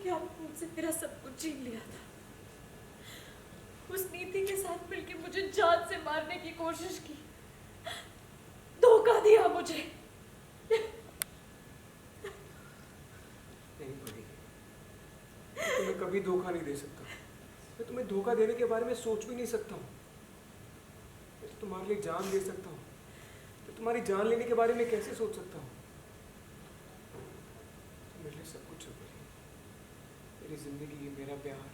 कि आपने मुझसे मेरा सब कुछ छीन लिया था। उस नीति के साथ मिलकर मुझे जान से मारने की कोशिश की, धोखा दिया मुझे। नहीं परी, मैं तुम्हें कभी धोखा नहीं दे सकता। मैं तुम्हें धोखा देने के बारे में सोच भी नहीं सकता हूँ। मैं तो तुम्हारे लिए जान दे सकता हूँ, तो तुम्हारी जान लेने के बारे में कैसे सोच सकता हूँ? तुम मेरे लिए सब कुछ हो परी। मेरी जिंदगी, मेरा प्यार,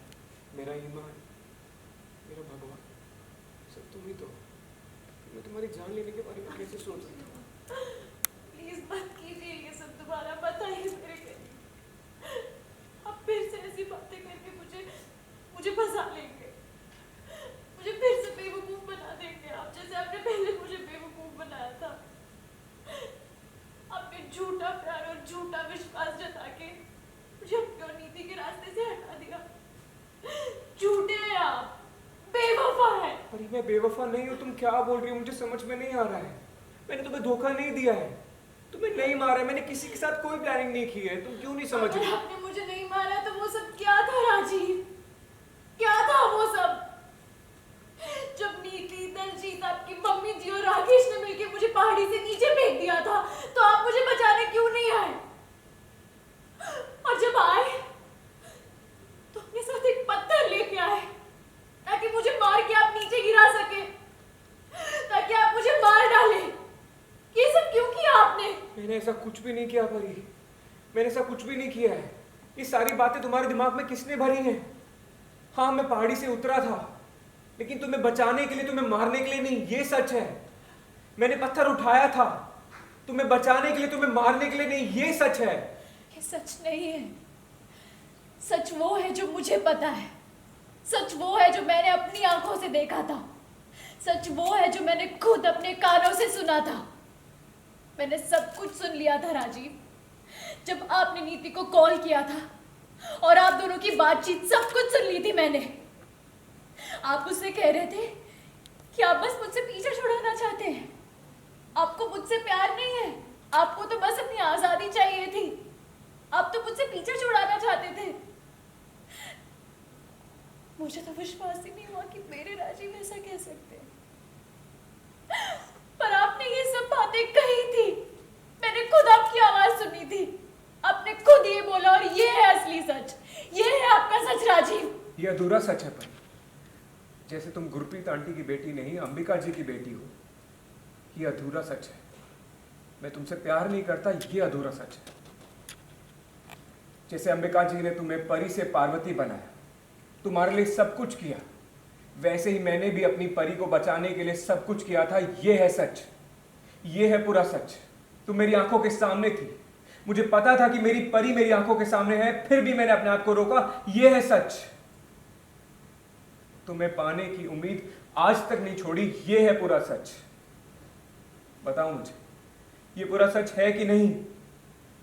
मेरा ईमान, मेरा भगवान, सब तुम ही तो हो। मैं तुम्हारी जान लेने के बारे में कैसे सोच सकता हूँ? प्लीज मत कीजिए ये सब दोबारा, मत आइए मेरे करीब। आप फिर से ऐसी बातें करके मुझे फंसा लेंगे, मुझे फिर से बेवकूफ बना देंगे आप, जैसे आपने पहले मुझे बेवकूफ बनाया था। आपने झूठा प्यार और झूठा विश्वास जता के मुझे अपनी और नीति के रास्ते से हटा दिया। झूठे हैं आप, बेवफा है। अरे मैं बेवफा नहीं हूँ, तुम क्या बोल रही हो? मुझे समझ में नहीं आ रहा है। मैंने तुम्हें धोखा नहीं दिया है, तुम्हें नहीं मारा है, मैंने किसी के साथ कोई प्लानिंग नहीं की है। तुम क्यों नहीं समझ रही? अगर आपने मुझे नहीं मारा तो वो सब क्या था राजीव? क्या था वो सब? जब नीति, दलजीत, आपकी मम्मी जी और राकेश ने मिलकर मुझे पहाड़ी से नीचे फेंक दिया था, तो आप मुझे बचाने क्यों नहीं आए? और जब आए तो अपने साथ एक पत्थर लेके आए ताकि मुझे मार के आप नीचे गिरा सके, ताकि आप मुझे मार डाले। ये सब क्यों किया आपने? मैंने ऐसा कुछ भी नहीं किया परी, मैंने ऐसा कुछ भी नहीं किया है। ये सारी बातें तुम्हारे दिमाग में किसने भरी हैं? हाँ, मैं पहाड़ी से उतरा था, लेकिन तुम्हें बचाने के लिए, तुम्हें मारने के लिए नहीं, ये सच है। मैंने पत्थर उठाया था तुम्हें बचाने के लिए, तुम्हें मारने के लिए नहीं, ये सच है। ये सच नहीं है। सच वो है जो मुझे पता है, सच वो है जो मैंने अपनी आंखों से देखा था, सच वो है जो मैंने खुद अपने कानों से सुना था। मैंने सब कुछ सुन लिया था राजीव। जब आपने नीति को कॉल किया था और आप दोनों की बातचीत सब कुछ सुन ली थी मैंने। आप उससे कह रहे थे कि आप बस मुझसे पीछा छुड़ाना चाहते हैं, आपको मुझसे प्यार नहीं है, आपको तो बस अपनी आजादी चाहिए थी, आप तो मुझसे पीछा छुड़ाना चाहते थे। मुझे तो विश्वास ही नहीं हुआ कि मेरे राजीव ऐसा कह सकते हैं। पर आपने ये सब बातें कही थी, मैंने खुद आपकी आवाज सुनी थी, आपने खुद ये बोला, और ये है असली सच, ये है आपका सच राजीव। ये अधूरा सच है परी। जैसे तुम गुरप्रीत आंटी की बेटी नहीं, अंबिका जी की बेटी हो, ये अधूरा सच है। मैं तुमसे प्यार नहीं करता, ये अधूरा सच है। जैसे अंबिका जी ने तुम्हें परी से पार्वती बनाया, तुम्हारे लिए सब कुछ किया, वैसे ही मैंने भी अपनी परी को बचाने के लिए सब कुछ किया था। ये है सच, ये है पूरा सच। तुम मेरी आंखों के सामने थी, मुझे पता था कि मेरी परी मेरी आंखों के सामने है, फिर भी मैंने अपने आप को रोका। ये है सच। तुम्हें पाने की उम्मीद आज तक नहीं छोड़ी, ये है पूरा सच। बताओ मुझे, ये पूरा सच है कि नहीं?